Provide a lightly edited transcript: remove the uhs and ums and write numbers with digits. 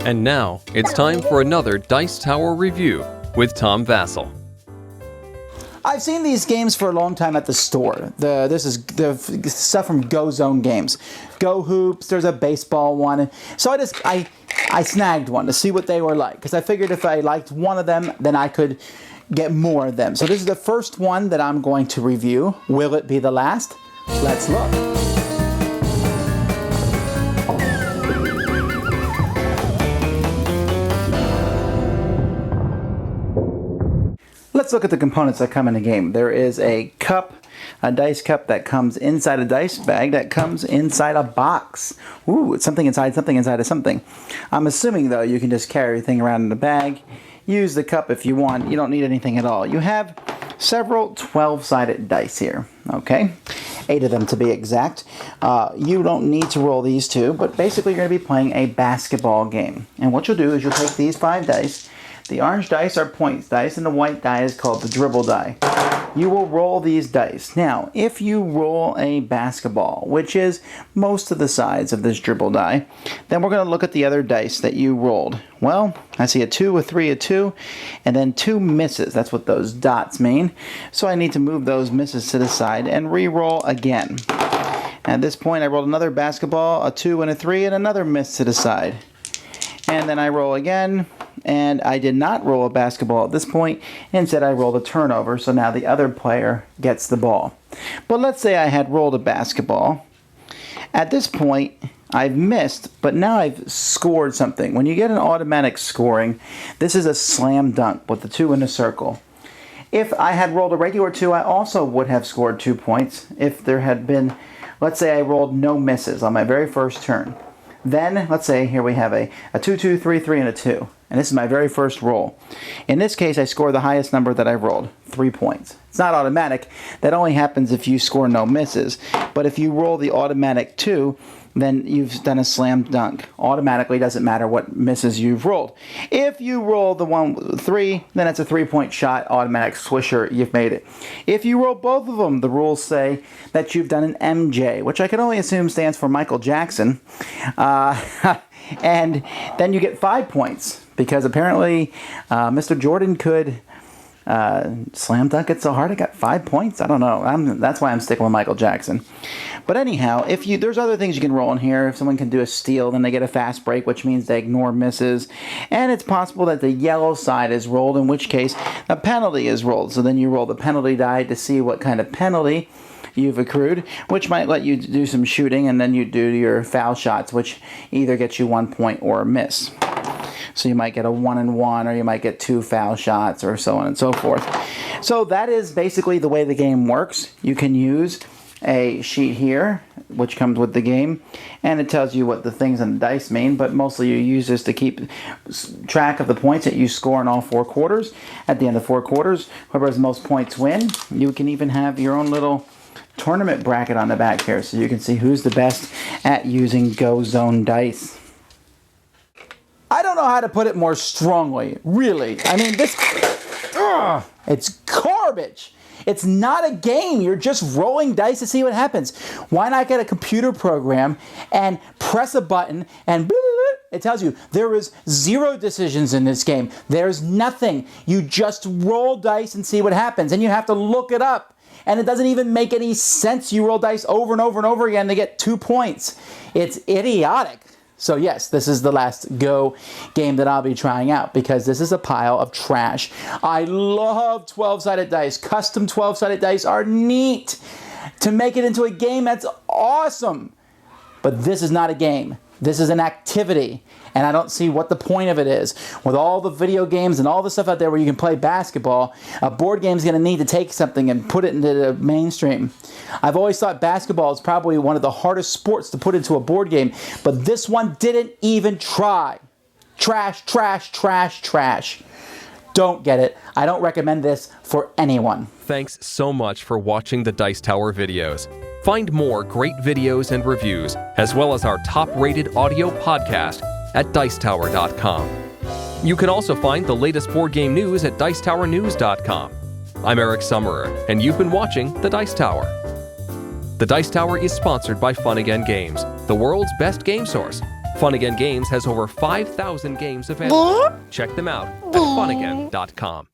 And now, it's time for another Dice Tower review with Tom Vasel. I've seen these games for a long time at the store. This is the stuff from Go Zone Games. Gohoops, there's a baseball one. So I snagged one to see what they were like, because I figured if I liked one of them, then I could get more of them. So this is the first one that I'm going to review. Will it be the last? Let's look. Let's look at the components that come in the game. There is a cup, a dice cup that comes inside a dice bag that comes inside a box. Ooh, it's something inside of something. I'm assuming, though, you can just carry everything around in the bag. Use the cup if you want. You don't need anything at all. You have several 12-sided dice here, okay? 8 of them to be exact. You don't need to roll these two, but basically you're going to be playing a basketball game. And what you'll do is you'll take these 5 dice. The orange dice are points dice, and the white die is called the dribble die. You will roll these dice. Now, if you roll a basketball, which is most of the size of this dribble die, then we're going to look at the other dice that you rolled. Well, I see a 2, a 3, a 2, and then 2 misses. That's what those dots mean. So I need to move those misses to the side and re-roll again. At this point, I rolled another basketball, a 2 and a 3, and another miss to the side. And then I roll again, and I did not roll a basketball at this point. Instead, I rolled a turnover, so now the other player gets the ball. But let's say I had rolled a basketball. At this point, I've missed, but now I've scored something. When you get an automatic scoring, this is a slam dunk with the 2 in a circle. If I had rolled a regular 2, I also would have scored 2 points if there had been, let's say I rolled no misses on my very first turn. Then, let's say here we have a 2, 2, 3, 3, and a 2. And this is my very first roll. In this case, I score the highest number that I rolled, 3 points. It's not automatic. That only happens if you score no misses. But if you roll the automatic 2, then you've done a slam dunk. Automatically, doesn't matter what misses you've rolled. If you roll the one with 3, then it's a 3-point shot, automatic swisher, you've made it. If you roll both of them, the rules say that you've done an MJ, which I can only assume stands for Michael Jackson. And then you get 5 points, because apparently Mr. Jordan could slam dunk it so hard it got 5 points. I don't know. That's why I'm sticking with Michael Jackson. But anyhow, there's other things you can roll in here. If someone can do a steal, then they get a fast break, which means they ignore misses. And it's possible that the yellow side is rolled, in which case a penalty is rolled. So then you roll the penalty die to see what kind of penalty you've accrued, which might let you do some shooting, and then you do your foul shots, which either gets you 1 point or a miss. So you might get a 1 and 1, or you might get 2 foul shots, or so on and so forth. So that is basically the way the game works. You can use a sheet here, which comes with the game, and it tells you what the things on the dice mean, but mostly you use this to keep track of the points that you score in all 4 quarters. At the end of 4 quarters, whoever has the most points win. You can even have your own little tournament bracket on the back here, so you can see who's the best at using Go Zone dice. I don't know how to put it more strongly, really. I mean, it's garbage. It's not a game. You're just rolling dice to see what happens. Why not get a computer program and press a button and it tells you there is 0 decisions in this game. There's nothing. You just roll dice and see what happens, and you have to look it up. And it doesn't even make any sense. You roll dice over and over and over again to get 2 points. It's idiotic. So yes, this is the last Go game that I'll be trying out, because this is a pile of trash. I love 12-sided dice. Custom 12-sided dice are neat. To make it into a game, that's awesome. But this is not a game. This is an activity, and I don't see what the point of it is. With all the video games and all the stuff out there where you can play basketball, a board game is going to need to take something and put it into the mainstream. I've always thought basketball is probably one of the hardest sports to put into a board game, but this one didn't even try. Trash, trash, trash, trash. Don't get it. I don't recommend this for anyone. Thanks so much for watching the Dice Tower videos. Find more great videos and reviews, as well as our top-rated audio podcast at Dicetower.com. You can also find the latest board game news at Dicetowernews.com. I'm Eric Summerer, and you've been watching The Dice Tower. The Dice Tower is sponsored by Fun Again Games, the world's best game source. Fun Again Games has over 5,000 games available. Check them out at funagain.com.